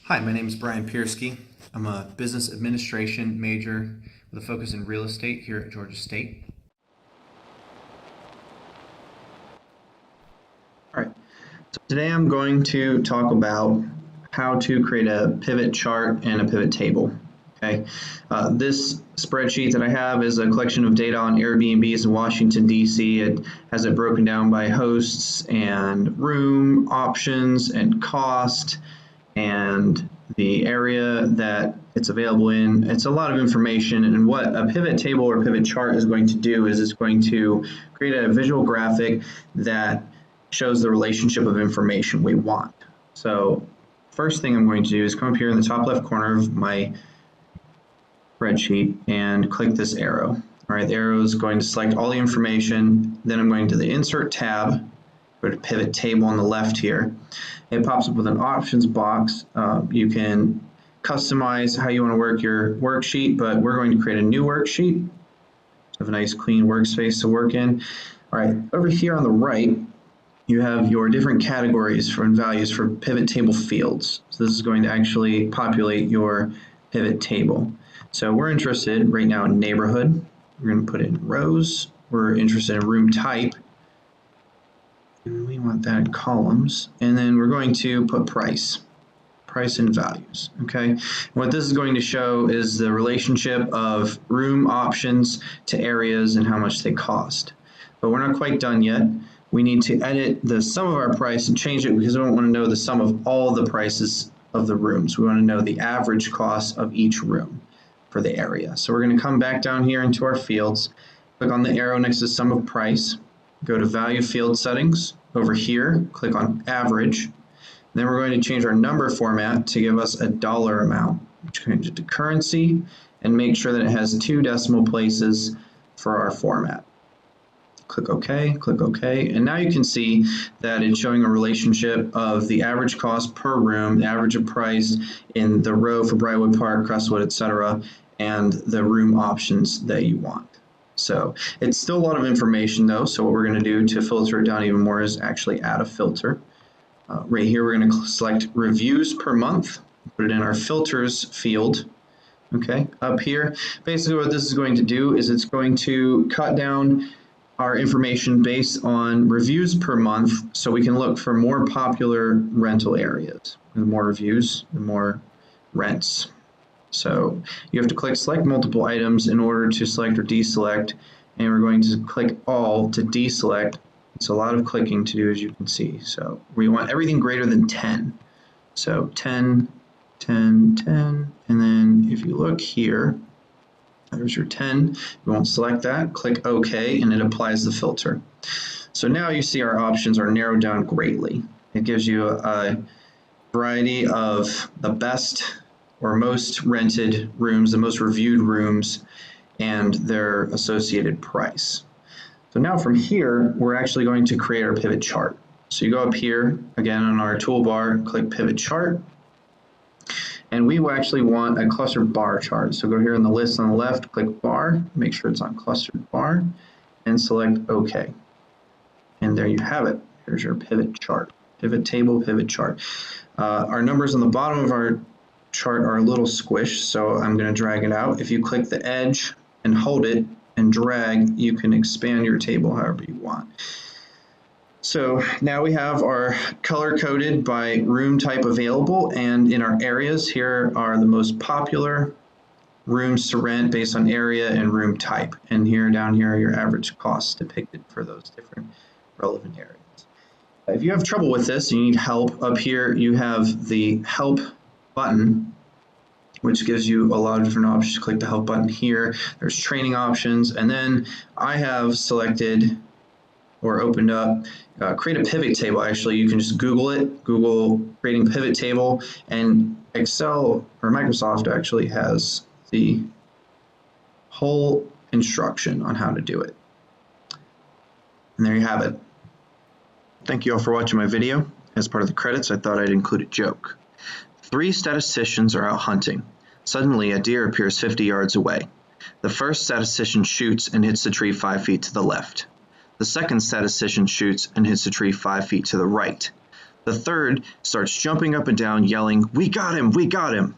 Hi, my name is Brian Piersky. I'm a business administration major with a focus in real estate here at Georgia State. All right, so today I'm going to talk about how to create a pivot chart and a pivot table. Okay, this spreadsheet that I have is a collection of data on Airbnbs in Washington, D.C. It has it broken down by hosts and room options and cost and the area that it's available in. It's a lot of information, and what a pivot table or pivot chart is going to do is it's going to create a visual graphic that shows the relationship of information we want. So first thing I'm going to do is come up here in the top left corner of my spreadsheet and click this arrow. All right, the arrow is going to select all the information. Then I'm going to the Insert tab, go to Pivot Table on the left here. It pops up with an options box. You can customize how you want to work your worksheet, but we're going to create a new worksheet. So have a nice clean workspace to work in. All right, over here on the right, you have your different categories and values for pivot table fields. So this is going to actually populate your pivot table. So we're interested right now in neighborhood. We're going to put in rows. We're interested in room type. And we want that in columns. And then we're going to put price and values, okay? What this is going to show is the relationship of room options to areas and how much they cost. But we're not quite done yet. We need to edit the sum of our price and change it because we don't want to know the sum of all the prices of the rooms. We want to know the average cost of each room for the area. So we're going to come back down here into our fields, click on the arrow next to sum of price, go to value field settings. Over here, click on average. Then we're going to change our number format to give us a dollar amount. Change it to currency and make sure that it has 2 decimal places for our format. Click OK, and now you can see that it's showing a relationship of the average cost per room, the average of price in the row for Briarwood Park, Crestwood, etc., and the room options that you want. So it's still a lot of information though, so what we're going to do to filter it down even more is actually add a filter. Right here we're going to select reviews per month, put it in our filters field. Okay, up here, basically what this is going to do is it's going to cut down our information based on reviews per month so we can look for more popular rental areas. The more reviews, the more rents. So you have to click select multiple items in order to select or deselect, and we're going to click all to deselect. It's a lot of clicking to do, as you can see. So we want everything greater than 10. So 10, 10, 10, and then if you look here, there's your 10. You won't select that, click OK, and it applies the filter. So now you see our options are narrowed down greatly. It gives you a variety of the best or most rented rooms, the most reviewed rooms, and their associated price. So now from here, we're actually going to create our pivot chart. So you go up here, again on our toolbar, click pivot chart, and we will actually want a clustered bar chart. So go here in the list on the left, click bar, make sure it's on clustered bar, and select OK. And there you have it. Here's your pivot chart, pivot table, pivot chart. Our numbers on the bottom of our chart are a little squished, so I'm going to drag it out. If you click the edge and hold it and drag, you can expand your table however you want. So now we have our color coded by room type available, and in our areas here are the most popular rooms to rent based on area and room type. And here down here are your average costs depicted for those different relevant areas. If you have trouble with this, you need help, up here you have the help button, which gives you a lot of different options. Click the help button here. There's training options, and then I have selected or opened up create a pivot table. Actually, you can just Google it, Google creating pivot table, and Excel or Microsoft actually has the whole instruction on how to do it. And there you have it. Thank you all for watching my video. As part of the credits, I thought I'd include a joke. 3 statisticians are out hunting. Suddenly, a deer appears 50 yards away. The first statistician shoots and hits the tree 5 feet to the left. The second statistician shoots and hits the tree 5 feet to the right. The third starts jumping up and down, yelling, "We got him! We got him!"